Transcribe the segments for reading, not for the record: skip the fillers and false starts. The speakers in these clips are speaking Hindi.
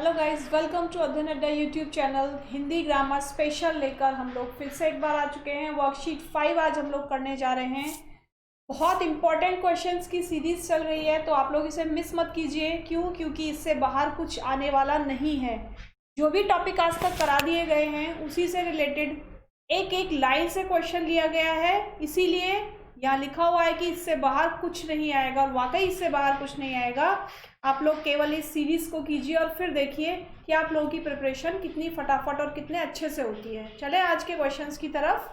हेलो गाइस, वेलकम टू अध्ययन अड्डा YouTube channel. Hindi grammar special लेकर हम लोग फिर से एक बार आ चुके हैं। वर्कशीट 5 आज हम लोग करने जा रहे हैं। बहुत इंपॉर्टेंट क्वेश्चंस की सीरीज चल रही है, तो आप लोग इसे मिस मत कीजिए। क्यों? क्योंकि इससे बाहर कुछ आने वाला नहीं है। जो भी टॉपिक आज तक करा दिए गए हैं उसी से रिलेटेड एक एक लाइन से क्वेश्चन लिया गया है, इसीलिए यहाँ लिखा हुआ है कि इससे बाहर कुछ नहीं आएगा, और वाकई इससे बाहर कुछ नहीं आएगा। आप लोग केवल इस सीरीज को कीजिए और फिर देखिए कि आप लोगों की प्रिपरेशन कितनी फटाफट और कितने अच्छे से होती है। चले आज के क्वेश्चंस की तरफ।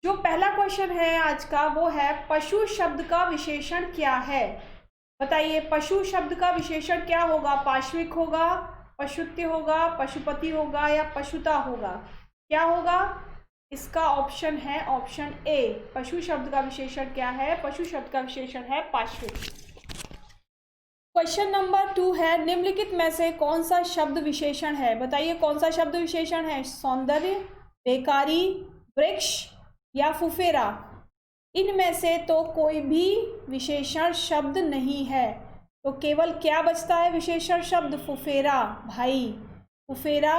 जो पहला क्वेश्चन है आज का वो है, पशु शब्द का विशेषण क्या है? बताइए, पशु शब्द का विशेषण क्या होगा? पाश्विक होगा, पशुत्व होगा, पशुपति होगा या पशुता होगा? क्या होगा? इसका ऑप्शन है ऑप्शन ए। पशु शब्द का विशेषण क्या है? पशु शब्द का विशेषण है पाश्विक। क्वेश्चन नंबर 2 है, निम्नलिखित में से कौन सा शब्द विशेषण है? बताइए कौन सा शब्द विशेषण है? सौंदर्य, बेकारी, वृक्ष या फुफेरा? इनमें से तो कोई भी विशेषण शब्द नहीं है, तो केवल क्या बचता है विशेषण शब्द? फुफेरा। भाई, फुफेरा,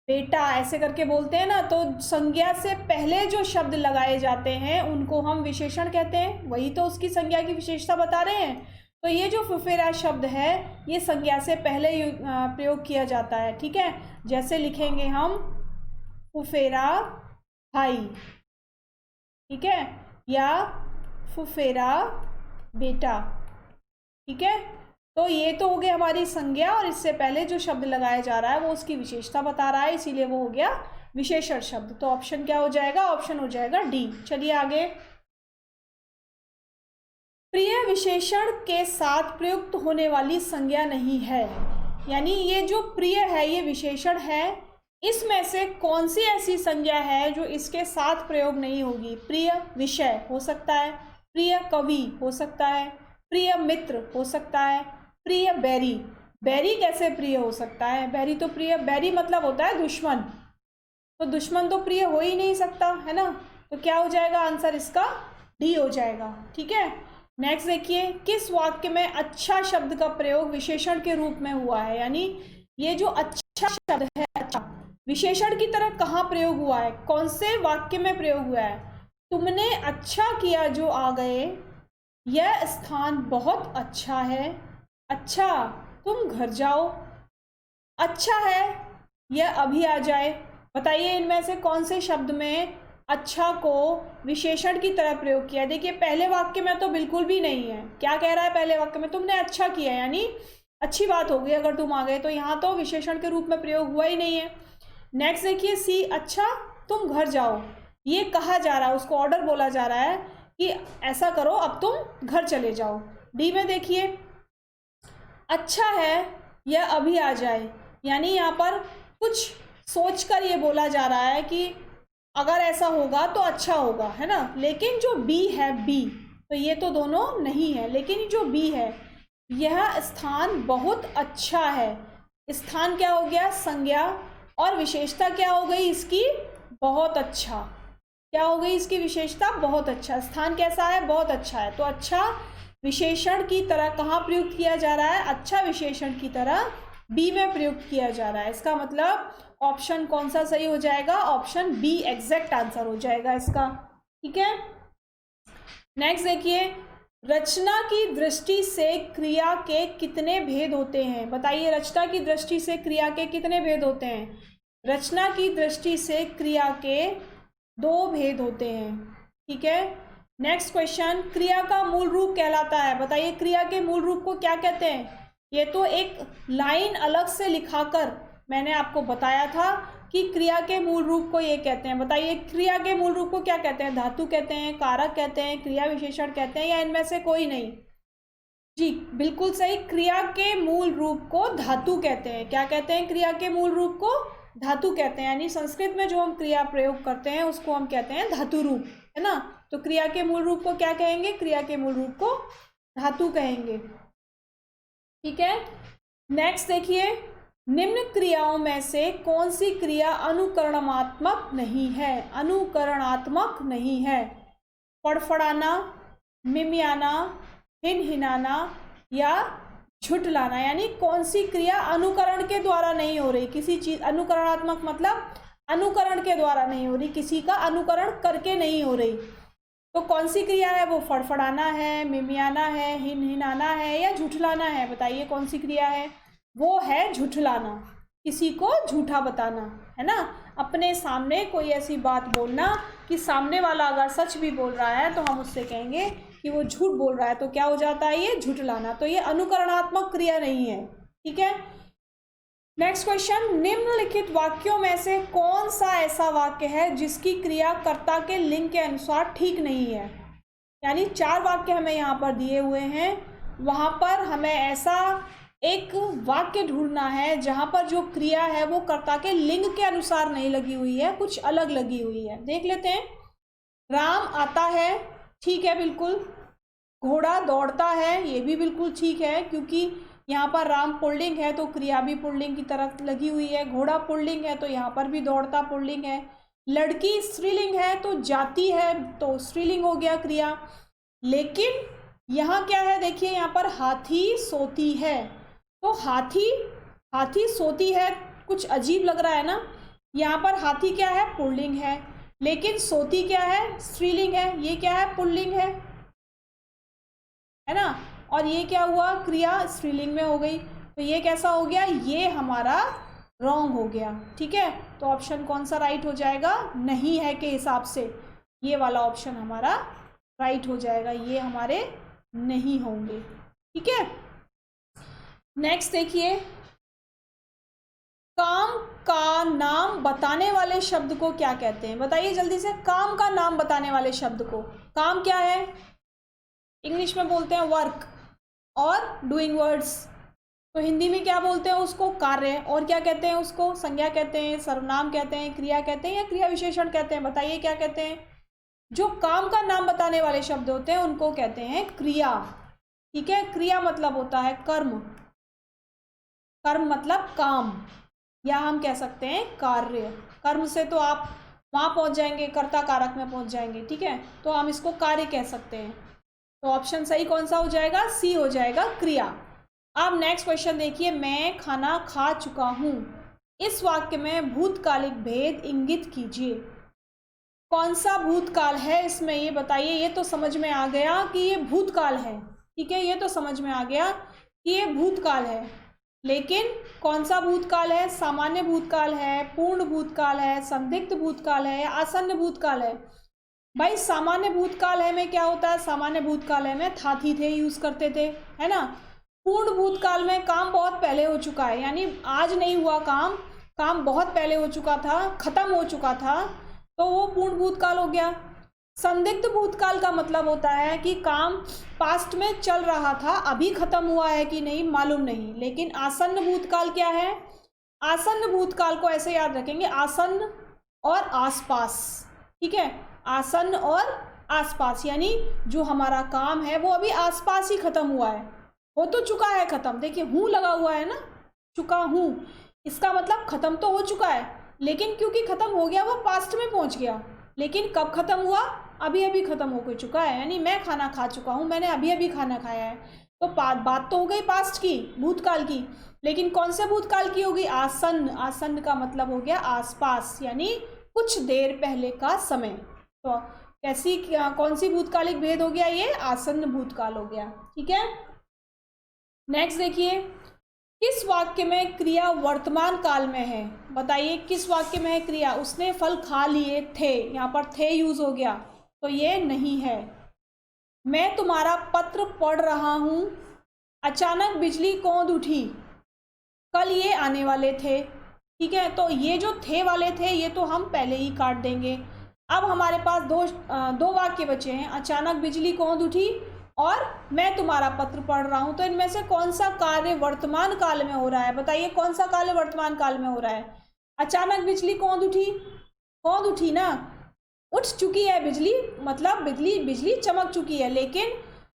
बेटा, ऐसे करके बोलते हैं ना, तो संज्ञा से पहले जो शब्द लगाए जाते हैं उनको हम विशेषण कहते हैं। वही तो उसकी संज्ञा की विशेषता बता रहे हैं। तो ये जो फुफेरा शब्द है ये संज्ञा से पहले प्रयोग किया जाता है। ठीक है, जैसे लिखेंगे हम फुफेरा भाई, ठीक है, या फुफेरा बेटा। ठीक है, तो ये तो हो गया हमारी संज्ञा, और इससे पहले जो शब्द लगाया जा रहा है वो उसकी विशेषता बता रहा है, इसीलिए वो हो गया विशेषण शब्द। तो ऑप्शन क्या हो जाएगा? ऑप्शन हो जाएगा डी। चलिए आगे। प्रिय विशेषण के साथ प्रयुक्त होने वाली संज्ञा नहीं है, यानी ये जो प्रिय है ये विशेषण है, इसमें से कौन सी ऐसी संज्ञा है जो इसके साथ प्रयोग नहीं होगी? प्रिय विषय हो सकता है, प्रिय कवि हो सकता है, प्रिय मित्र हो सकता है, प्रिय बैरी। बैरी कैसे प्रिय हो सकता है? बैरी तो प्रिय, बैरी मतलब होता है दुश्मन, तो दुश्मन तो प्रिय हो ही नहीं सकता है ना। तो क्या हो जाएगा आंसर? इसका डी हो जाएगा। ठीक है, नेक्स्ट देखिए, किस वाक्य में अच्छा शब्द का प्रयोग विशेषण के रूप में हुआ है? यानी ये जो अच्छा शब्द है, अच्छा, विशेषण की तरह कहाँ प्रयोग हुआ है? कौन से वाक्य में प्रयोग हुआ है? तुमने अच्छा किया जो आ गए, यह स्थान बहुत अच्छा है, अच्छा तुम घर जाओ, अच्छा है यह अभी आ जाए। बताइए इनमें से कौन से शब्द में अच्छा को विशेषण की तरह प्रयोग किया? देखिए पहले वाक्य में तो बिल्कुल भी नहीं है। क्या कह रहा है पहले वाक्य में? तुमने अच्छा किया, यानी अच्छी बात हो गई अगर तुम आ गए, तो यहाँ तो विशेषण के रूप में प्रयोग हुआ ही नहीं है। नेक्स्ट देखिए सी, अच्छा तुम घर जाओ, ये कहा जा रहा है, उसको ऑर्डर बोला जा रहा है कि ऐसा करो, अब तुम घर चले जाओ। डी में देखिए, अच्छा है यह अभी आ जाए, यानी यहाँ पर कुछ सोचकर ये बोला जा रहा है कि अगर ऐसा होगा तो अच्छा होगा, है ना। लेकिन जो बी है, बी, तो ये तो दोनों नहीं है, लेकिन जो बी है, यह स्थान बहुत अच्छा है, स्थान क्या हो गया? संज्ञा, और विशेषता क्या हो गई इसकी? बहुत अच्छा। क्या हो गई इसकी विशेषता? बहुत अच्छा। स्थान कैसा है? बहुत अच्छा है। तो अच्छा विशेषण की तरह कहाँ प्रयुक्त किया जा रहा है? अच्छा विशेषण की तरह बी में प्रयुक्त किया जा रहा है। इसका मतलब ऑप्शन कौन सा सही हो जाएगा? ऑप्शन बी एग्जैक्ट आंसर हो जाएगा इसका। ठीक है, नेक्स्ट देखिए, रचना की दृष्टि से क्रिया के कितने भेद होते हैं? बताइए, रचना की दृष्टि से क्रिया के कितने भेद होते हैं? रचना की दृष्टि से क्रिया के 2 भेद होते हैं। ठीक है, नेक्स्ट क्वेश्चन, क्रिया का मूल रूप कहलाता है। बताइए क्रिया के मूल रूप को क्या कहते हैं? ये तो एक लाइन अलग से लिखाकर मैंने आपको बताया था कि क्रिया के मूल रूप को ये कहते हैं। बताइए क्रिया के मूल रूप को क्या कहते हैं? धातु कहते हैं, कारक कहते हैं, क्रिया विशेषण कहते हैं, या इनमें से कोई नहीं? जी बिल्कुल सही, क्रिया के मूल रूप को धातु कहते हैं। क्या कहते हैं? क्रिया के मूल रूप को धातु कहते हैं, यानी संस्कृत में जो हम क्रिया प्रयोग करते हैं उसको हम कहते हैं धातु रूप, है ना। तो क्रिया के मूल रूप को क्या कहेंगे? क्रिया के मूल रूप को धातु कहेंगे। ठीक है, नेक्स्ट देखिए, निम्न क्रियाओं में से कौन सी क्रिया अनुकरणात्मक नहीं है? अनुकरणात्मक नहीं है। फड़फड़ाना, मिमियाना, हिनहिनाना या झुठलाना, यानी कौन सी क्रिया अनुकरण के द्वारा नहीं हो रही, किसी चीज, अनुकरणात्मक मतलब अनुकरण के द्वारा नहीं हो रही, किसी का अनुकरण करके नहीं हो रही। तो कौन सी क्रिया है वो? फड़फड़ाना है, मिमियाना है, हिनहिनाना है या झुठलाना है? बताइए कौन सी क्रिया है? वो है झुठलाना, किसी को झूठा बताना, है ना। अपने सामने कोई ऐसी बात बोलना कि सामने वाला अगर सच भी बोल रहा है तो हम उससे कहेंगे कि वो झूठ बोल रहा है, तो क्या हो जाता है? ये झुठलाना। तो ये अनुकरणात्मक क्रिया नहीं है, ठीक है। नेक्स्ट क्वेश्चन, निम्नलिखित वाक्यों में से कौन सा ऐसा वाक्य है जिसकी क्रिया कर्ता के लिंग के अनुसार ठीक नहीं है? यानी 4 वाक्य हमें यहाँ पर दिए हुए हैं, वहाँ पर हमें ऐसा एक वाक्य ढूंढना है जहाँ पर जो क्रिया है वो कर्ता के लिंग के अनुसार नहीं लगी हुई है, कुछ अलग लगी हुई है। देख लेते हैं। राम आता है, ठीक है, बिल्कुल। घोड़ा दौड़ता है, ये भी बिल्कुल ठीक है, क्योंकि यहाँ पर राम पुल्लिंग है तो क्रिया भी पुल्लिंग की तरफ लगी हुई है। घोड़ा पुल्लिंग है तो यहाँ पर भी दौड़ता पुल्लिंग है। लड़की स्त्रीलिंग है तो जाती है तो स्त्रीलिंग हो गया क्रिया। लेकिन यहाँ क्या है? देखिए यहाँ पर हाथी सोती है, तो हाथी सोती है, कुछ अजीब लग रहा है ना। यहाँ पर हाथी क्या है? पुल्लिंग है, लेकिन सोती क्या है? स्त्रीलिंग है। ये क्या है? पुल्लिंग है ना। और ये क्या हुआ? क्रिया स्त्रीलिंग में हो गई, तो ये कैसा हो गया? ये हमारा रॉन्ग हो गया, ठीक है। तो ऑप्शन कौन सा राइट हो जाएगा? नहीं है के हिसाब से ये वाला ऑप्शन हमारा राइट हो जाएगा, ये हमारे नहीं होंगे, ठीक है। नेक्स्ट देखिए, काम का नाम बताने वाले शब्द को क्या कहते हैं? बताइए जल्दी से। काम का नाम बताने वाले शब्द को, काम क्या है? इंग्लिश में बोलते हैं वर्क और डूइंग वर्ड्स, तो हिंदी में क्या बोलते हैं उसको? कार्य। और क्या कहते हैं उसको? संज्ञा कहते हैं, सर्वनाम कहते हैं, क्रिया कहते हैं या क्रिया विशेषण कहते हैं? बताइए क्या कहते हैं? जो काम का नाम बताने वाले शब्द होते हैं उनको कहते हैं क्रिया, ठीक है। क्रिया मतलब होता है कर्म, कर्म मतलब काम, या हम कह सकते हैं कार्य। कर्म से तो आप वहाँ पहुँच जाएंगे, कर्ता कारक में पहुँच जाएंगे, ठीक है, तो हम इसको कार्य कह सकते हैं। तो ऑप्शन सही कौन सा हो जाएगा? सी हो जाएगा, क्रिया। अब नेक्स्ट क्वेश्चन देखिए, मैं खाना खा चुका हूँ। इस वाक्य में भूतकालिक भेद इंगित कीजिए। कौन सा भूतकाल है इसमें? ये बताइए। ये तो समझ में आ गया कि ये भूतकाल है, ठीक है, ये तो समझ में आ गया कि ये भूतकाल है, लेकिन कौन सा भूतकाल है? सामान्य भूतकाल है, पूर्ण भूतकाल है, संदिग्ध भूतकाल है या आसन्न भूतकाल है? भाई सामान्य भूतकाल है में क्या होता है? सामान्य भूतकाल है में था थी थे यूज करते थे, है ना। पूर्ण भूतकाल में काम बहुत पहले हो चुका है, यानी आज नहीं हुआ काम, काम बहुत पहले हो चुका था, खत्म हो चुका था, तो वो पूर्ण भूतकाल हो गया। संदिग्ध भूतकाल का मतलब होता है कि काम पास्ट में चल रहा था, अभी खत्म हुआ है कि नहीं मालूम नहीं। लेकिन आसन्न भूतकाल क्या है? आसन्न भूतकाल को ऐसे याद रखेंगे, आसन्न और आसपास, ठीक है, आसन्न और आसपास, यानी जो हमारा काम है वो अभी आसपास ही खत्म हुआ है, हो तो चुका है खत्म। देखिए हूँ लगा हुआ है ना, चुका हूँ, इसका मतलब खत्म तो हो चुका है, लेकिन क्योंकि खत्म हो गया वो पास्ट में पहुंच गया। लेकिन कब खत्म हुआ? अभी अभी खत्म हो चुका है, यानी मैं खाना खा चुका हूँ, मैंने अभी अभी खाना खाया है। तो बात तो हो गई पास्ट की, भूतकाल की, लेकिन कौन से भूतकाल की होगी? आसन्न। आसन्न का मतलब हो गया आसपास, यानी कुछ देर पहले का समय। तो कैसी कौन सी भूतकालिक भेद हो गया? ये आसन्न भूतकाल हो गया, ठीक है। नेक्स्ट देखिए, किस वाक्य में क्रिया वर्तमान काल में है? बताइए किस वाक्य में है क्रिया? उसने फल खा लिए थे, यहाँ पर थे यूज हो गया, तो ये नहीं है। मैं तुम्हारा पत्र पढ़ रहा हूँ, अचानक बिजली कौंध उठी, कल ये आने वाले थे, ठीक है। तो ये जो थे वाले थे ये तो हम पहले ही काट देंगे। अब हमारे पास दो वाक्य बचे हैं, अचानक बिजली कौंध उठी और मैं तुम्हारा पत्र पढ़ रहा हूँ। तो इनमें से कौन सा कार्य वर्तमान काल में हो रहा है? बताइए कौन सा कार्य वर्तमान काल में हो रहा है? अचानक बिजली कौंध उठी ना, उठ चुकी है बिजली, मतलब बिजली चमक चुकी है, लेकिन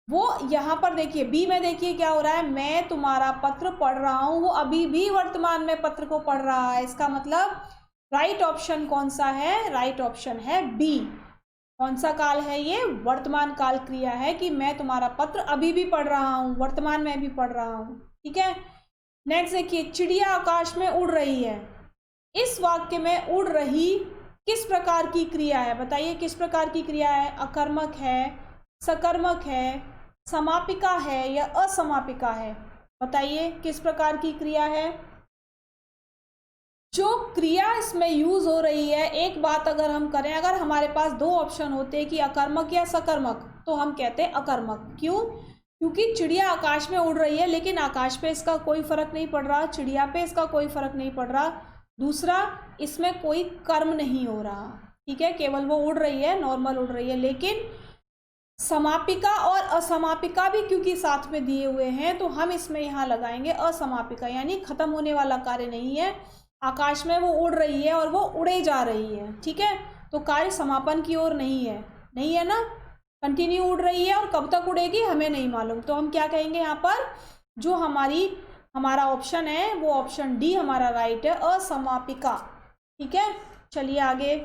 वो यहाँ पर देखिए बी में देखिए क्या हो रहा है, मैं तुम्हारा पत्र पढ़ रहा हूँ, वो अभी भी वर्तमान में पत्र को पढ़ रहा है। इसका मतलब राइट ऑप्शन कौन सा है? राइट ऑप्शन है बी। कौन सा काल है ये? वर्तमान काल क्रिया है कि मैं तुम्हारा पत्र अभी भी पढ़ रहा हूँ, वर्तमान में भी पढ़ रहा हूँ। ठीक है, नेक्स्ट देखिए, चिड़िया आकाश में उड़ रही है। इस वाक्य में उड़ रही किस प्रकार की क्रिया है? बताइए किस प्रकार की क्रिया है? अकर्मक है, सकर्मक है, समापिका है या असमापिका है? बताइए किस प्रकार की क्रिया है? जो क्रिया इसमें यूज हो रही है, एक बात अगर हम करें, अगर हमारे पास दो ऑप्शन होते कि अकर्मक या सकर्मक, तो हम कहते हैं अकर्मक। क्यों? क्योंकि चिड़िया आकाश में उड़ रही है, लेकिन आकाश पे इसका कोई फर्क नहीं पड़ रहा, चिड़िया पे इसका कोई फर्क नहीं पड़ रहा। दूसरा, इसमें कोई कर्म नहीं हो रहा। ठीक है, केवल वो उड़ रही है, नॉर्मल उड़ रही है। लेकिन समापिका और असमापिका भी क्योंकि साथ में दिए हुए हैं, तो हम इसमें यहाँ लगाएंगे असमापिका, यानी खत्म होने वाला कार्य नहीं है। आकाश में वो उड़ रही है और वो उड़े जा रही है। ठीक है, तो कार्य समापन की ओर नहीं है, नहीं है ना, कंटिन्यू उड़ रही है, और कब तक उड़ेगी हमें नहीं मालूम। तो हम क्या कहेंगे यहाँ पर? जो हमारा ऑप्शन है वो ऑप्शन डी हमारा राइट है, असमापिका। ठीक है, चलिए आगे।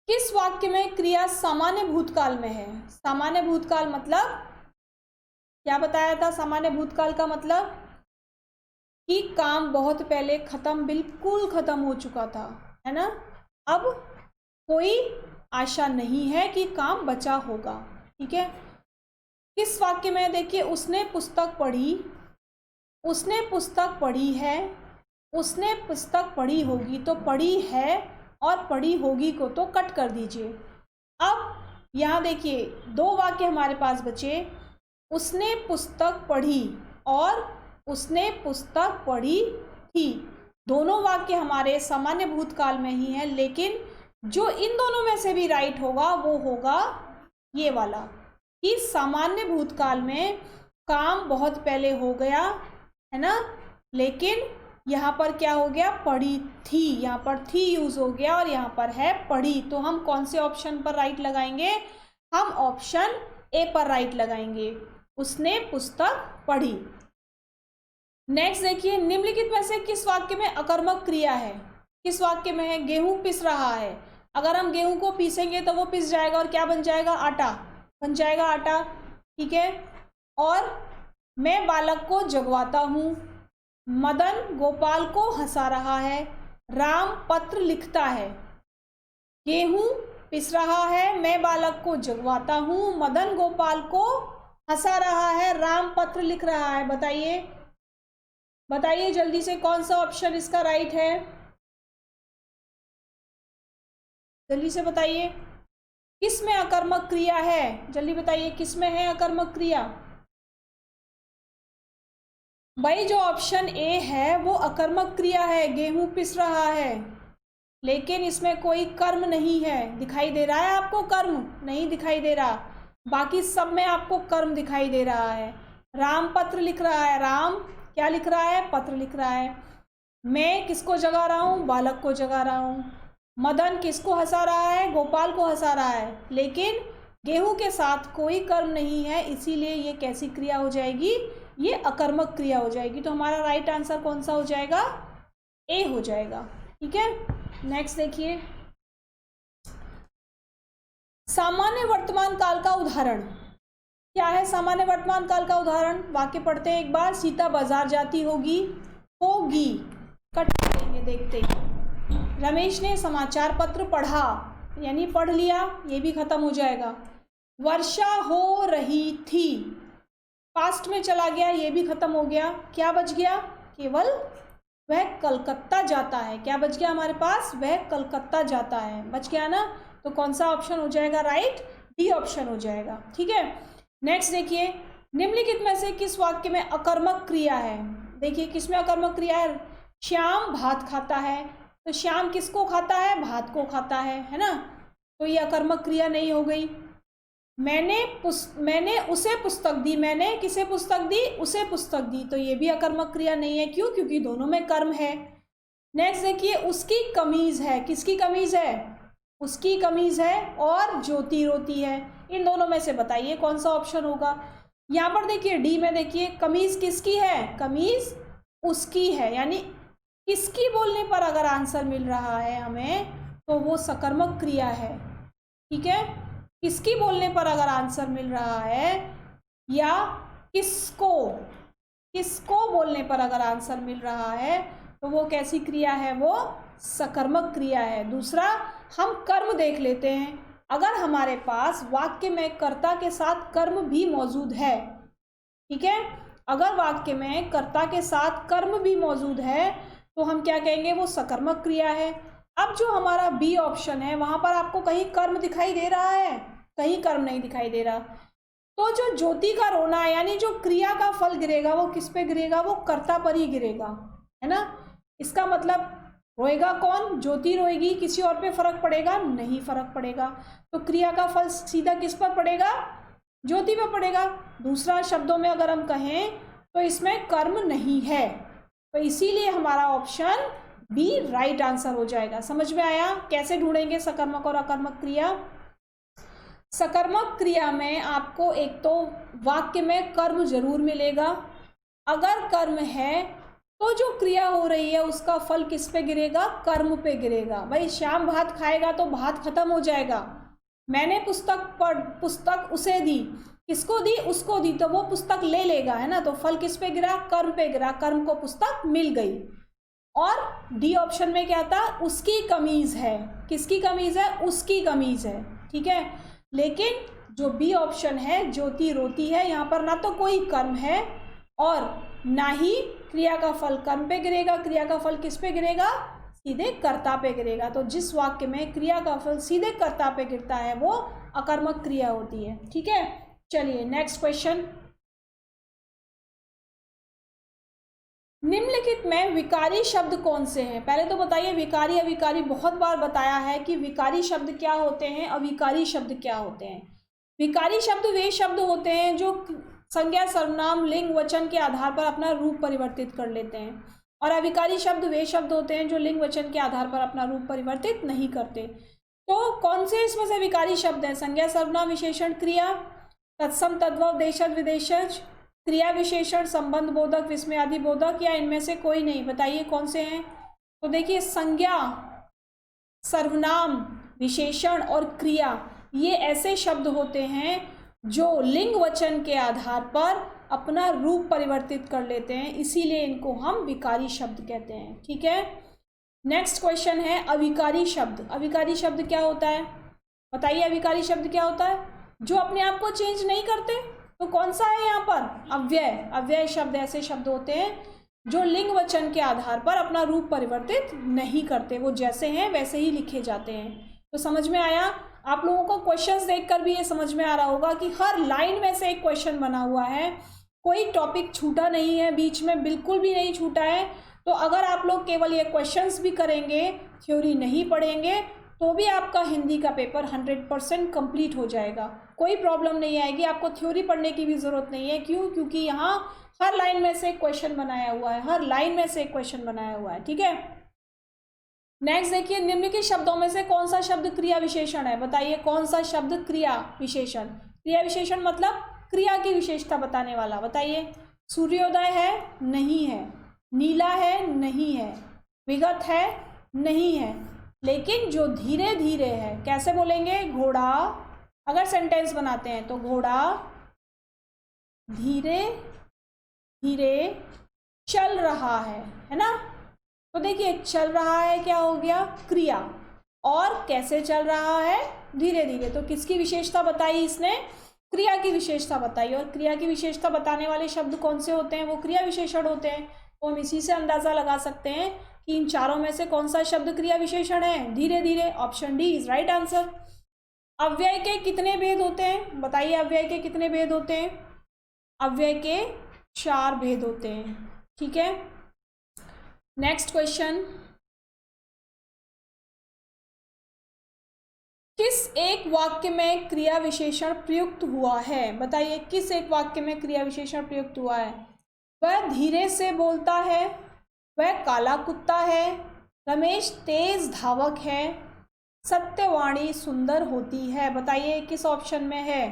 किस वाक्य में क्रिया सामान्य भूतकाल में है? सामान्य भूतकाल मतलब क्या बताया था? सामान्य भूतकाल का मतलब कि काम बहुत पहले खत्म, बिल्कुल खत्म हो चुका था, है ना, अब कोई आशा नहीं है कि काम बचा होगा। ठीक है, किस वाक्य में? देखिए, उसने पुस्तक पढ़ी, उसने पुस्तक पढ़ी है, उसने पुस्तक पढ़ी होगी, तो पढ़ी है और पढ़ी होगी को तो कट कर दीजिए। अब यहाँ देखिए, दो वाक्य हमारे पास बचे, उसने पुस्तक पढ़ी और उसने पुस्तक पढ़ी थी। दोनों वाक्य हमारे सामान्य भूतकाल में ही हैं, लेकिन जो इन दोनों में से भी राइट होगा वो होगा ये वाला, कि सामान्य भूतकाल में काम बहुत पहले हो गया, है ना, लेकिन यहाँ पर क्या हो गया? पढ़ी थी, यहाँ पर थी यूज हो गया और यहाँ पर है पढ़ी। तो हम कौन से ऑप्शन पर राइट लगाएंगे? हम ऑप्शन ए पर राइट लगाएंगे, उसने पुस्तक पढ़ी। नेक्स्ट देखिए, निम्नलिखित में से किस वाक्य में अकर्मक क्रिया है? किस वाक्य में है? गेहूं पिस रहा है। अगर हम गेहूं को पीसेंगे तो वो पिस जाएगा और क्या बन जाएगा? आटा बन जाएगा, आटा। ठीक है, और मैं बालक को जगवाता हूँ, मदन गोपाल को हंसा रहा है, राम पत्र लिखता है। गेहूं पिस रहा है, मैं बालक को जगवाता हूँ, मदन गोपाल को हंसा रहा है, राम पत्र लिख रहा है। बताइए बताइए जल्दी से, कौन सा ऑप्शन इसका राइट है? जल्दी से बताइए, किस में अकर्मक क्रिया है? जल्दी बताइए, किस में है अकर्मक क्रिया? भाई जो ऑप्शन ए है वो अकर्मक क्रिया है, गेहूं पिस रहा है, लेकिन इसमें कोई कर्म नहीं है। दिखाई दे रहा है आपको कर्म? नहीं दिखाई दे रहा, बाकी सब में आपको कर्म दिखाई दे रहा है। राम पत्र लिख रहा है, राम क्या लिख रहा है? पत्र लिख रहा है। मैं किसको जगा रहा हूँ? बालक को जगा रहा हूँ। मदन किसको हंसा रहा है? गोपाल को हंसा रहा है, लेकिन गेहूं के साथ कोई कर्म नहीं है, इसीलिए ये कैसी क्रिया हो जाएगी? ये अकर्मक क्रिया हो जाएगी। तो हमारा राइट आंसर कौन सा हो जाएगा? ए हो जाएगा। ठीक है, नेक्स्ट देखिए, सामान्य वर्तमान काल का उदाहरण क्या है? सामान्य वर्तमान काल का उदाहरण वाक्य पढ़ते हैं एक बार। सीता बाजार जाती होगी, होगी कट देंगे देखते ही। रमेश ने समाचार पत्र पढ़ा, यानी पढ़ लिया, ये भी खत्म हो जाएगा। वर्षा हो रही थी, पास्ट में चला गया, ये भी खत्म हो गया। क्या बच गया? केवल वह कलकत्ता जाता है। क्या बच गया हमारे पास? वह कलकत्ता जाता है, बच गया ना। तो कौन सा ऑप्शन हो जाएगा राइट? डी ऑप्शन हो जाएगा। ठीक है, नेक्स्ट देखिए, निम्नलिखित में से किस वाक्य में अकर्मक क्रिया है? देखिए किस में अकर्मक क्रिया है? श्याम भात खाता है, तो श्याम किसको खाता है? भात को खाता है ना, तो ये अकर्मक क्रिया नहीं हो गई। मैंने उसे पुस्तक दी, मैंने किसे पुस्तक दी? उसे पुस्तक दी, तो ये भी अकर्मक क्रिया नहीं है। क्यों? क्योंकि दोनों में कर्म है। नेक्स्ट देखिए, उसकी कमीज है, किसकी कमीज है? उसकी कमीज है, और ज्योति रोती है। इन दोनों में से बताइए कौन सा ऑप्शन होगा? यहाँ पर देखिए डी में देखिए, कमीज किसकी है? कमीज उसकी है, यानी किसकी बोलने पर अगर आंसर मिल रहा है हमें, तो वो सकर्मक क्रिया है। ठीक है, किसकी बोलने पर अगर आंसर मिल रहा है या किसको बोलने पर अगर आंसर मिल रहा है तो वो कैसी क्रिया है, वो सकर्मक क्रिया है। दूसरा, हम कर्म देख लेते हैं। अगर हमारे पास वाक्य में कर्ता के साथ कर्म भी मौजूद है, ठीक है, अगर वाक्य में कर्ता के साथ कर्म भी मौजूद है तो हम क्या कहेंगे, वो सकर्मक क्रिया है। अब जो हमारा बी ऑप्शन है वहां पर आपको कहीं कर्म दिखाई दे रहा है, कहीं कर्म नहीं दिखाई दे रहा, तो जो ज्योति का रोना है यानी जो क्रिया का फल गिरेगा वो किस पे गिरेगा, वो कर्ता पर ही गिरेगा, है ना। इसका मतलब रोएगा कौन, ज्योति रोएगी, किसी और पे फर्क पड़ेगा, नहीं फर्क पड़ेगा। तो क्रिया का फल सीधा किस पर पड़ेगा, ज्योति पर पड़ेगा। दूसरा शब्दों में अगर हम कहें तो इसमें कर्म नहीं है, तो इसीलिए हमारा ऑप्शन बी राइट आंसर हो जाएगा। समझ में आया कैसे ढूंढेंगे सकर्मक और अकर्मक क्रिया। सकर्मक क्रिया में आपको एक तो वाक्य में कर्म जरूर मिलेगा, अगर कर्म है तो जो क्रिया हो रही है उसका फल किस पे गिरेगा, कर्म पे गिरेगा। भाई श्याम भात खाएगा तो भात खत्म हो जाएगा, मैंने पुस्तक उसे दी, किसको दी, उसको दी, तो वो पुस्तक ले लेगा, है ना। तो फल किस पे गिरा, कर्म पे गिरा, कर्म को पुस्तक मिल गई। और डी ऑप्शन में क्या था, उसकी कमीज है, किसकी कमीज है, उसकी कमीज है, ठीक है। लेकिन जो बी ऑप्शन है ज्योति रोती है, यहाँ पर ना तो कोई कर्म है और ना ही क्रिया का फल कर्म पे गिरेगा, क्रिया का फल किस पे गिरेगा, सीधे कर्ता पे गिरेगा। तो जिस वाक्य में क्रिया का फल सीधे कर्ता पे गिरता है वो अकर्मक क्रिया होती है। ठीक है, चलिए नेक्स्ट क्वेश्चन। निम्नलिखित में विकारी शब्द कौन से हैं। पहले तो बताइए विकारी अविकारी, बहुत बार बताया है कि विकारी शब्द क्या होते हैं, अविकारी शब्द क्या होते हैं। विकारी शब्द वे शब्द होते हैं जो संज्ञा सर्वनाम लिंग वचन के आधार पर अपना रूप परिवर्तित कर लेते हैं, और अविकारी शब्द वे शब्द होते हैं जो लिंग वचन के आधार पर अपना रूप परिवर्तित नहीं करते। तो कौन से इसमें से विकारी शब्द हैं, संज्ञा सर्वनाम विशेषण क्रिया, तत्सम तद्भव देशज विदेशज, क्रिया विशेषण संबंध बोधक विस्मयादि बोधक, या इनमें से कोई नहीं। बताइए कौन से हैं। तो देखिए संज्ञा सर्वनाम विशेषण और क्रिया ये ऐसे शब्द होते हैं जो लिंग वचन के आधार पर अपना रूप परिवर्तित कर लेते हैं, इसीलिए इनको हम विकारी शब्द कहते हैं। ठीक है, नेक्स्ट क्वेश्चन है अविकारी शब्द। अविकारी शब्द क्या होता है, बताइए अविकारी शब्द क्या होता है, जो अपने आप को चेंज नहीं करते। तो कौन सा है यहाँ पर, अव्यय। अव्यय शब्द ऐसे शब्द होते हैं जो लिंग वचन के आधार पर अपना रूप परिवर्तित नहीं करते, वो जैसे हैं वैसे ही लिखे जाते हैं। तो समझ में आया। आप लोगों को क्वेश्चंस देखकर भी ये समझ में आ रहा होगा कि हर लाइन में से एक क्वेश्चन बना हुआ है, कोई टॉपिक छूटा नहीं है, बीच में बिल्कुल भी नहीं छूटा है। तो अगर आप लोग केवल ये क्वेश्चंस भी करेंगे, थ्योरी नहीं पढ़ेंगे, तो भी आपका हिंदी का पेपर 100% कंप्लीट हो जाएगा, कोई प्रॉब्लम नहीं आएगी। आपको थ्योरी पढ़ने की भी ज़रूरत नहीं है। क्यों, क्योंकि यहाँ हर लाइन में से एक क्वेश्चन बनाया हुआ है, हर लाइन में से एक क्वेश्चन बनाया हुआ है। ठीक है, नेक्स्ट देखिए, निम्नलिखित शब्दों में से कौन सा शब्द क्रिया विशेषण है। बताइए कौन सा शब्द क्रिया विशेषण। क्रिया विशेषण मतलब क्रिया की विशेषता बताने वाला। बताइए, सूर्योदय है, नहीं है, नीला है, नहीं है, विगत है, नहीं है, लेकिन जो धीरे धीरे है, कैसे बोलेंगे, घोड़ा। अगर सेंटेंस बनाते हैं तो घोड़ा धीरे धीरे चल रहा है ना। तो देखिए चल रहा है क्या हो गया, क्रिया, और कैसे चल रहा है, धीरे धीरे। तो किसकी विशेषता बताई इसने, क्रिया की विशेषता बताई। और क्रिया की विशेषता बताने वाले शब्द कौन से होते हैं, वो क्रिया विशेषण होते हैं। तो हम इसी से अंदाजा लगा सकते हैं कि इन चारों में से कौन सा शब्द क्रिया विशेषण है, धीरे धीरे। Option D is right answer. अव्यय के कितने भेद होते हैं, बताइए अव्यय के कितने भेद होते हैं। अव्यय के 4 भेद होते हैं। ठीक है, नेक्स्ट क्वेश्चन, किस एक वाक्य में क्रिया विशेषण प्रयुक्त हुआ है। बताइए किस एक वाक्य में क्रिया विशेषण प्रयुक्त हुआ है। वह धीरे से बोलता है, वह काला कुत्ता है, रमेश तेज धावक है, सत्यवाणी सुंदर होती है। बताइए किस ऑप्शन में है,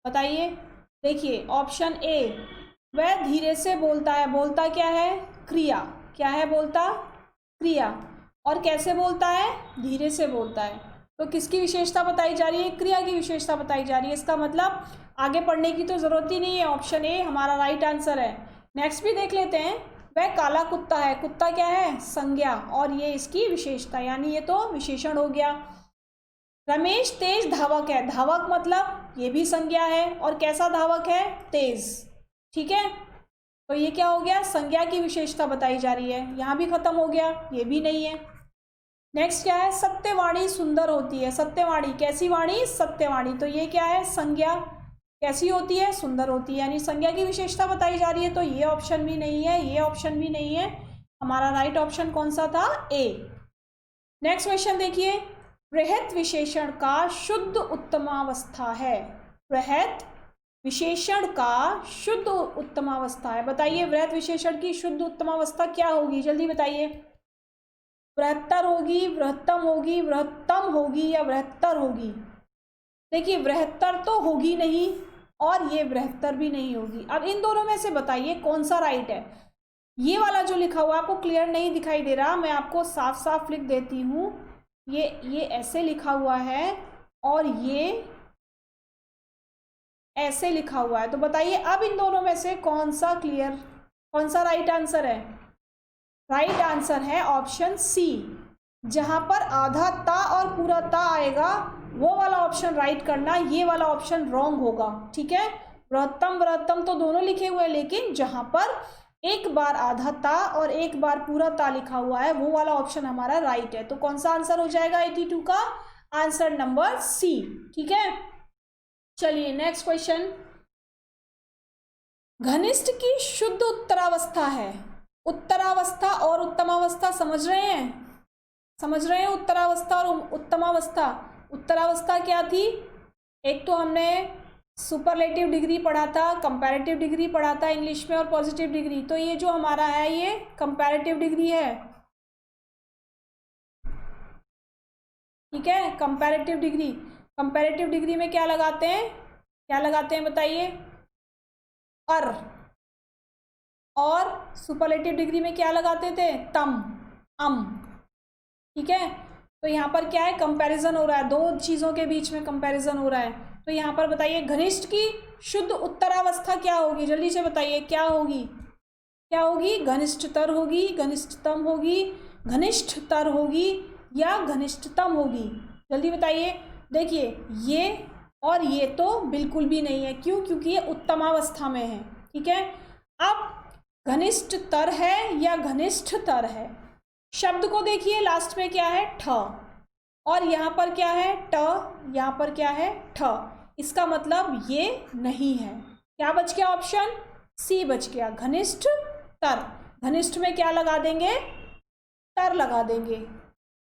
बताइए। देखिए ऑप्शन ए, वह धीरे से बोलता है। बोलता क्या है, क्रिया। क्या है बोलता, क्रिया। और कैसे बोलता है, धीरे से बोलता है। तो किसकी विशेषता बताई जा रही है, क्रिया की विशेषता बताई जा रही है। इसका मतलब आगे पढ़ने की तो ज़रूरत ही नहीं है, ऑप्शन ए हमारा राइट आंसर है। नेक्स्ट भी देख लेते हैं, वह काला कुत्ता है। कुत्ता क्या है, संज्ञा, और ये इसकी विशेषता, यानी ये तो विशेषण हो गया। रमेश तेज धावक है। धावक मतलब ये भी संज्ञा है, और कैसा धावक है, तेज। ठीक है, तो ये क्या हो गया, संज्ञा की विशेषता बताई जा रही है। यहाँ भी खत्म हो गया, ये भी नहीं है। नेक्स्ट क्या है, सत्यवाणी सुंदर होती है। सत्यवाणी, कैसी वाणी, सत्यवाणी, तो ये क्या है, संज्ञा, कैसी होती है, सुंदर होती है, यानी संज्ञा की विशेषता बताई जा रही है। तो ये ऑप्शन भी नहीं है, ये ऑप्शन भी नहीं है। हमारा राइट ऑप्शन कौन सा था, ए। नेक्स्ट क्वेश्चन देखिए, वृहत विशेषण का शुद्ध उत्तमावस्था है। वृहत विशेषण का शुद्ध उत्तमावस्था है। बताइए वृहत विशेषण की शुद्ध उत्तमावस्था क्या होगी, जल्दी बताइए। बृहत्तर होगी, बृहत्तम होगी, बृहत्तम होगी, या बृहत्तर होगी। देखिए बृहत्तर तो होगी नहीं, और ये बृहत्तर भी नहीं होगी। अब इन दोनों में से बताइए कौन सा राइट है। ये वाला जो लिखा हुआ आपको क्लियर नहीं दिखाई दे रहा, मैं आपको साफ साफ लिख देती हूँ। ये ऐसे लिखा हुआ है, और ये ऐसे लिखा हुआ है। तो बताइए अब इन दोनों में से कौन सा क्लियर, कौन सा राइट आंसर है। राइट आंसर है ऑप्शन सी, जहां पर आधा ता और पूरा ता आएगा वो वाला ऑप्शन राइट करना, ये वाला ऑप्शन रॉन्ग होगा। ठीक है, बृहत्तम बृहत्तम तो दोनों लिखे हुए हैं, लेकिन जहां पर एक बार आधा ता और एक बार पूरा ता लिखा हुआ है वो वाला ऑप्शन हमारा राइट है। तो कौन सा आंसर हो जाएगा 82 का, आंसर नंबर सी। ठीक है, चलिए नेक्स्ट क्वेश्चन, घनिष्ठ की शुद्ध उत्तरावस्था है। उत्तरावस्था और उत्तमावस्था समझ रहे हैं, समझ रहे हैं, उत्तरावस्था और उत्तमावस्था। उत्तरावस्था क्या थी, एक तो हमने सुपरलेटिव डिग्री पढ़ा था, कंपैरेटिव डिग्री पढ़ा था इंग्लिश में, और पॉजिटिव डिग्री। तो ये जो हमारा है ये कंपैरेटिव डिग्री है। ठीक है, कंपैरेटिव डिग्री, कंपैरेटिव डिग्री में क्या लगाते हैं, क्या लगाते हैं बताइए, और सुपरलेटिव डिग्री में क्या लगाते थे, तम, अम। ठीक है, तो यहाँ पर क्या है, कंपैरिजन हो रहा है, दो चीज़ों के बीच में कंपैरिजन हो रहा है। तो यहाँ पर बताइए घनिष्ठ की शुद्ध उत्तरावस्था क्या होगी, जल्दी से बताइए क्या होगी, क्या होगी, घनिष्ठतर होगी, घनिष्ठतम होगी, घनिष्ठतर होगी, या घनिष्ठतम होगी, जल्दी बताइए। देखिए ये और ये तो बिल्कुल भी नहीं है, क्यों, क्योंकि ये उत्तमावस्था में है। ठीक है, अब घनिष्ठतर है या घनिष्ठतर है, शब्द को देखिए, लास्ट में क्या है, ठ, और यहाँ पर क्या है, ट, यहाँ पर क्या है, ठ। इसका मतलब ये नहीं है। क्या बच गया, ऑप्शन सी बच गया, घनिष्ठ तर। घनिष्ठ में क्या लगा देंगे, तर लगा देंगे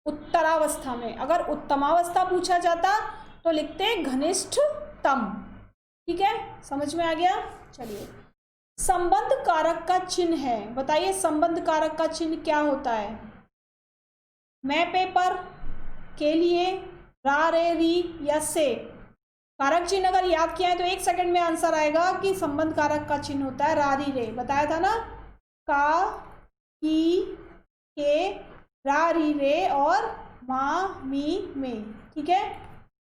उत्तरावस्था में। अगर उत्तमावस्था पूछा जाता तो लिखते घनिष्ठतम। ठीक है, समझ में आ गया। चलिए, संबंध कारक का चिन्ह है। बताइए संबंध कारक का चिन्ह क्या होता है। मैं पेपर, के लिए, रा, रे, री या से। कारक चिन्ह अगर याद किया है तो 1 सेकंड में आंसर आएगा कि संबंध कारक का चिन्ह होता है रा, री, रे। बताया था ना, का, की, के, रा, री, रे और मा, मी, में। ठीक है,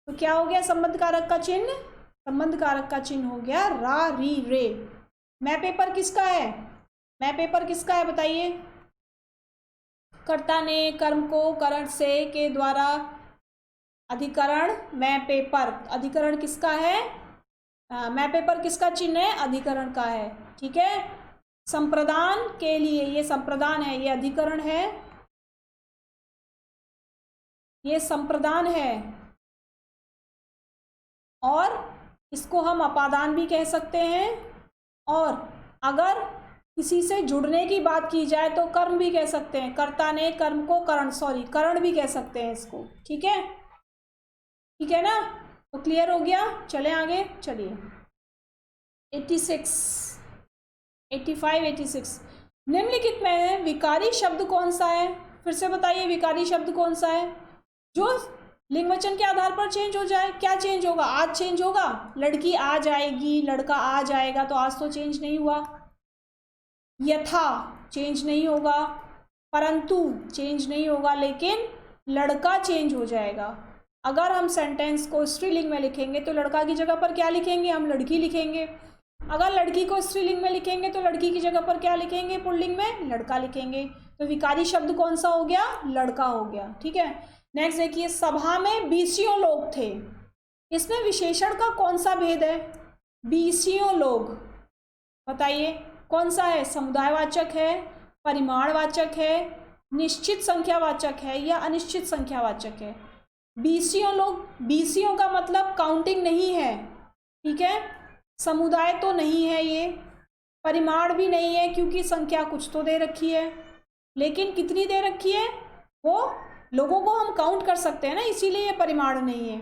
तो क्या हो गया संबंध कारक का चिन्ह, संबंध कारक का चिन्ह हो गया रा, री, रे। मैं पेपर किसका है, मैं पेपर किसका है बताइए। कर्ता ने कर्म को करण से के द्वारा, अधिकरण मैं पेपर, अधिकरण किसका है, मैं पेपर किसका चिन्ह है, अधिकरण का है। ठीक है, संप्रदान के लिए, ये संप्रदान है, ये अधिकरण है, ये संप्रदान है, और इसको हम अपादान भी कह सकते हैं। और अगर किसी से जुड़ने की बात की जाए तो कर्म भी कह सकते हैं, कर्ता ने कर्म को करण, सॉरी करण भी कह सकते हैं इसको। ठीक है, ठीक है ना, तो क्लियर हो गया। चले आगे, चलिए 86, 85, 86। निम्नलिखित में विकारी शब्द कौन सा है, फिर से बताइए विकारी शब्द कौन सा है जो लिंग वचन के आधार पर चेंज हो जाए। क्या चेंज होगा, आज चेंज होगा, लड़की आ जाएगी, लड़का आ जाएगा, तो आज तो चेंज नहीं हुआ। यथा चेंज नहीं होगा, परंतु चेंज नहीं होगा, लेकिन लड़का चेंज हो जाएगा। अगर हम सेंटेंस को स्त्रीलिंग में लिखेंगे तो लड़का की जगह पर क्या लिखेंगे, हम लड़की लिखेंगे। अगर लड़की को स्त्रीलिंग में लिखेंगे तो लड़की की जगह पर क्या लिखेंगे, पुल्लिंग में लड़का लिखेंगे। तो विकारी शब्द कौन सा हो गया, लड़का हो गया। ठीक है, नेक्स्ट देखिए, सभा में 20 लोग थे। इसमें विशेषण का कौन सा भेद है, 20 लोग, बताइए कौन सा है, समुदायवाचक है, परिमाणवाचक है, निश्चित संख्यावाचक है या अनिश्चित संख्यावाचक है। 20 लोग, 20 का मतलब काउंटिंग नहीं है, ठीक है, समुदाय तो नहीं है ये, परिमाण भी नहीं है क्योंकि संख्या कुछ तो दे रखी है, लेकिन कितनी दे रखी है, वो लोगों को हम काउंट कर सकते हैं ना, इसीलिए ये परिमाण नहीं है।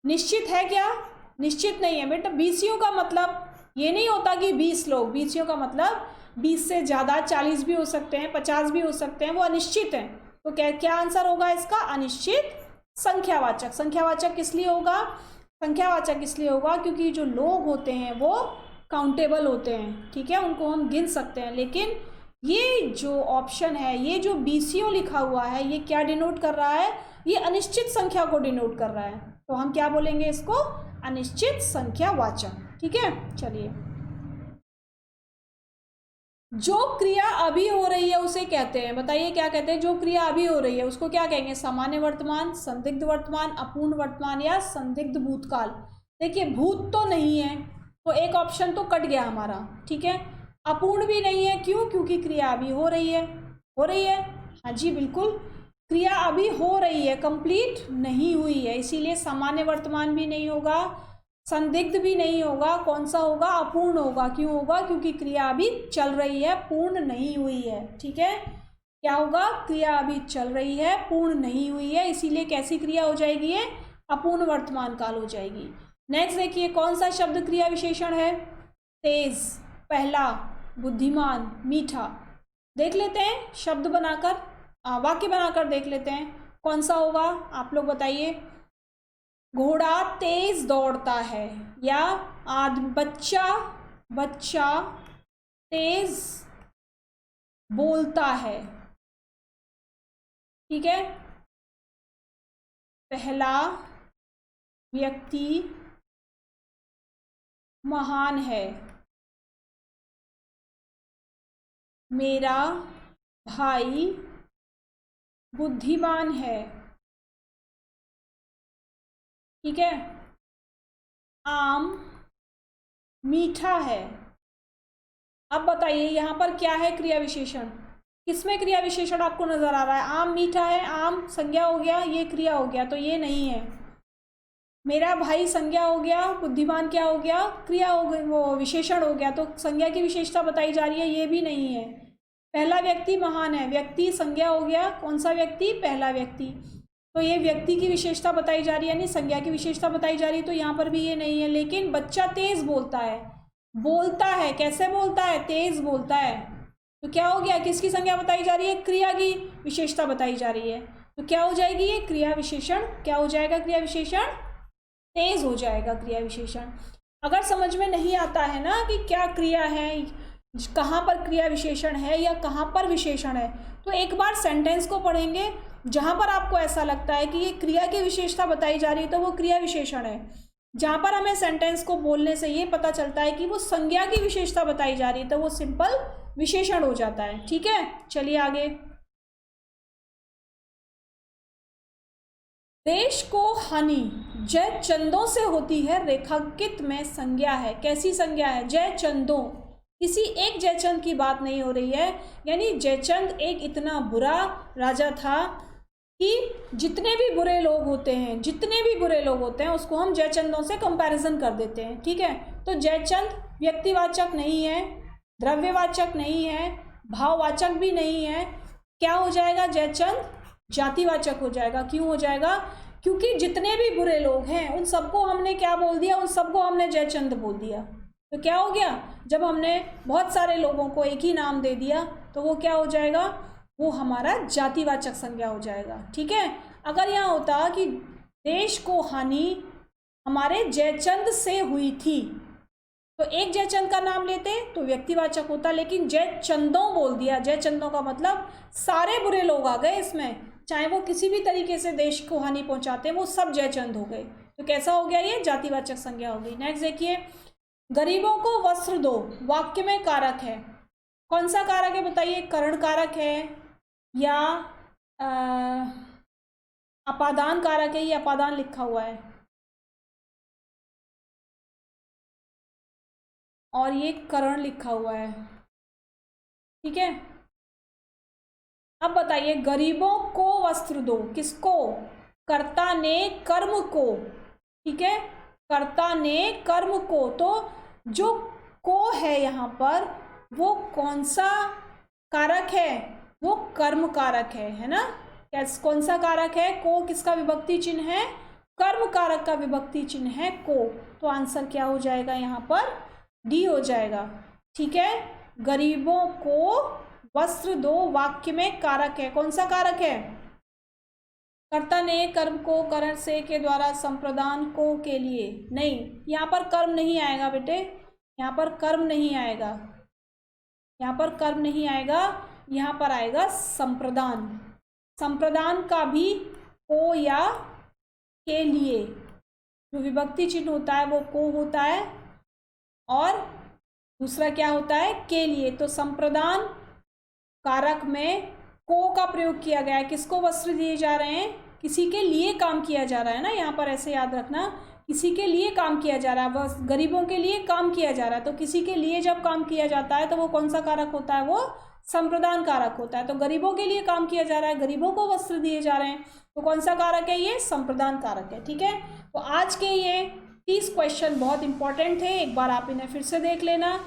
निश्चित है क्या, निश्चित नहीं है बेटा। 20 का मतलब ये नहीं होता कि 20 लोग, 20 का मतलब 20 से ज़्यादा, 40 भी हो सकते हैं, 50 भी हो सकते हैं, वो अनिश्चित हैं। तो क्या आंसर होगा इसका, अनिश्चित संख्यावाचक। संख्यावाचक किस लिए होगा, संख्यावाचक इसलिए होगा क्योंकि जो लोग होते हैं वो काउंटेबल होते हैं, ठीक है, उनको हम गिन सकते हैं। लेकिन ये जो ऑप्शन है, ये जो 20 लिखा हुआ है, ये क्या डिनोट कर रहा है, ये अनिश्चित संख्या को डिनोट कर रहा है। तो हम क्या बोलेंगे इसको, अनिश्चित संख्यावाचक। ठीक है, चलिए, जो क्रिया अभी हो रही है उसे कहते हैं, बताइए क्या कहते हैं, जो क्रिया अभी हो रही है उसको क्या कहेंगे, सामान्य वर्तमान, संदिग्ध वर्तमान, अपूर्ण वर्तमान या संदिग्ध भूतकाल। देखिए भूत तो नहीं है तो एक ऑप्शन तो कट गया हमारा, ठीक है। अपूर्ण भी नहीं है, क्यों, क्योंकि क्रिया अभी हो रही है, हो रही है, हाँ जी बिल्कुल, क्रिया अभी हो रही है, कंप्लीट नहीं हुई है, इसीलिए सामान्य वर्तमान भी नहीं होगा, संदिग्ध भी नहीं होगा, कौन सा होगा, अपूर्ण होगा। क्यों होगा, क्योंकि क्रिया अभी चल रही है, पूर्ण नहीं हुई है। ठीक है, क्या होगा, क्रिया अभी चल रही है, पूर्ण नहीं हुई है, इसीलिए कैसी क्रिया हो जाएगी, ये अपूर्ण वर्तमान काल हो जाएगी। नेक्स्ट देखिए, कौन सा शब्द क्रिया विशेषण है, तेज, पहला, बुद्धिमान, मीठा। देख लेते हैं शब्द बनाकर, वाक्य बनाकर देख लेते हैं कौन सा होगा, आप लोग बताइए। घोड़ा तेज दौड़ता है, या बच्चा तेज बोलता है। ठीक है, पहला व्यक्ति महान है, मेरा भाई बुद्धिमान है। ठीक है, आम मीठा है। अब बताइए यहाँ पर क्या है क्रिया विशेषण, किसमें क्रिया विशेषण आपको नजर आ रहा है, आम मीठा है, आम संज्ञा हो गया, ये क्रिया हो गया, तो ये नहीं है। मेरा भाई संज्ञा हो गया, बुद्धिमान क्या हो गया, क्रिया हो गई, वो विशेषण हो गया, तो संज्ञा की विशेषता बताई जा रही है, ये भी नहीं है। पहला व्यक्ति महान है, व्यक्ति संज्ञा हो गया, कौन सा व्यक्ति, पहला व्यक्ति, तो ये व्यक्ति की विशेषता बताई जा रही है, यानी संज्ञा की विशेषता बताई जा रही है, तो यहाँ पर भी ये नहीं है। लेकिन बच्चा तेज बोलता है, बोलता है, कैसे बोलता है, तेज बोलता है, तो क्या हो गया, किसकी संज्ञा बताई जा रही है, क्रिया की विशेषता बताई जा रही है, तो क्या हो जाएगी ये क्रिया विशेषण, क्या हो जाएगा क्रिया विशेषण, तेज हो जाएगा क्रिया विशेषण। अगर समझ में नहीं आता है ना कि क्या क्रिया है, कहाँ पर क्रिया विशेषण है या कहाँ पर विशेषण है, तो एक बार सेंटेंस को पढ़ेंगे, जहाँ पर आपको ऐसा लगता है कि ये क्रिया की विशेषता बताई जा रही है तो वो क्रिया विशेषण है। जहाँ पर हमें सेंटेंस को बोलने से ये पता चलता है कि वो संज्ञा की विशेषता बताई जा रही है तो वो सिंपल विशेषण हो जाता है। ठीक है, चलिए आगे। देश को हानि जय चंदों से होती है, रेखांकित में संज्ञा है, कैसी संज्ञा है, जय चंदों, किसी एक जयचंद की बात नहीं हो रही है, यानी जयचंद एक इतना बुरा राजा था कि जितने भी बुरे लोग होते हैं, जितने भी बुरे लोग होते हैं उसको हम जयचंदों से कंपैरिजन कर देते हैं। ठीक है, तो जयचंद व्यक्तिवाचक नहीं है, द्रव्यवाचक नहीं है, भाववाचक भी नहीं है, क्या हो जाएगा, जयचंद जातिवाचक हो जाएगा। क्यों हो जाएगा, क्योंकि जितने भी बुरे लोग हैं उन सबको हमने क्या बोल दिया, उन सबको हमने जयचंद बोल दिया, तो क्या हो गया, जब हमने बहुत सारे लोगों को एक ही नाम दे दिया तो वो क्या हो जाएगा, वो हमारा जातिवाचक संज्ञा हो जाएगा। ठीक है, अगर यहाँ होता कि देश को हानि हमारे जयचंद से हुई थी तो एक जयचंद का नाम लेते तो व्यक्तिवाचक होता, लेकिन जयचंदों बोल दिया। जयचंदों का मतलब सारे बुरे लोग आ गए इसमें, चाहे वो किसी भी तरीके से देश को हानि पहुंचाते हैं, वो सब जयचंद हो गए। तो कैसा हो गया, ये जातिवाचक संज्ञा हो गई। नेक्स्ट देखिए, गरीबों को वस्त्र दो वाक्य में कारक है। कौन सा कारक है बताइए, करण कारक है या अपादान कारक है? ये अपादान लिखा हुआ है और ये करण लिखा हुआ है, ठीक है। अब बताइए, गरीबों को वस्त्र दो, किसको? कर्ता ने कर्म को, ठीक है, कर्ता ने कर्म को। तो जो को है यहाँ पर वो कौन सा कारक है? वो कर्म कारक है ना। कौन सा कारक है? को किसका विभक्ति चिन्ह है? कर्म कारक का विभक्ति चिन्ह है को। तो आंसर क्या हो जाएगा यहाँ पर? डी हो जाएगा, ठीक है। गरीबों को वस्त्र दो वाक्य में कारक है। कौन सा कारक है? कर्ता ने कर्म को करण से के द्वारा संप्रदान को के लिए। नहीं, यहाँ पर कर्म नहीं आएगा बेटे, यहाँ पर कर्म नहीं आएगा, यहाँ पर कर्म नहीं आएगा, यहाँ पर आएगा संप्रदान। संप्रदान का भी को या के लिए जो विभक्ति चिन्ह होता है वो को होता है और दूसरा क्या होता है? के लिए। तो संप्रदान कारक में को का प्रयोग किया गया है। किसको वस्त्र दिए जा रहे हैं? किसी के लिए काम किया जा रहा है ना, यहाँ पर ऐसे याद रखना, किसी के लिए काम किया जा रहा है, बस गरीबों के लिए काम किया जा रहा है। तो किसी के लिए जब काम किया जाता है तो वो कौन सा कारक होता है? वो संप्रदान कारक होता है। तो गरीबों के लिए काम किया जा रहा है, गरीबों को वस्त्र दिए जा रहे हैं, तो कौन सा कारक है? ये संप्रदान कारक है, ठीक है। तो आज के ये 30 क्वेश्चन बहुत इंपॉर्टेंट थे, एक बार आप इन्हें फिर से देख लेना।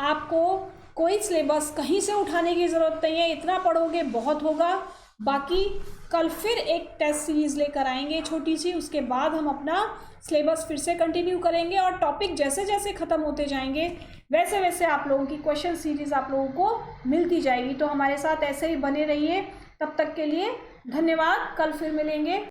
आपको कोई सिलेबस कहीं से उठाने की ज़रूरत नहीं है, इतना पढ़ोगे बहुत होगा। बाकी कल फिर एक टेस्ट सीरीज़ लेकर आएंगे छोटी सी, उसके बाद हम अपना सिलेबस फिर से कंटिन्यू करेंगे और टॉपिक जैसे जैसे ख़त्म होते जाएंगे वैसे वैसे आप लोगों की क्वेश्चन सीरीज़ आप लोगों को मिलती जाएगी। तो हमारे साथ ऐसे ही बने रहिए। तब तक के लिए धन्यवाद, कल फिर मिलेंगे।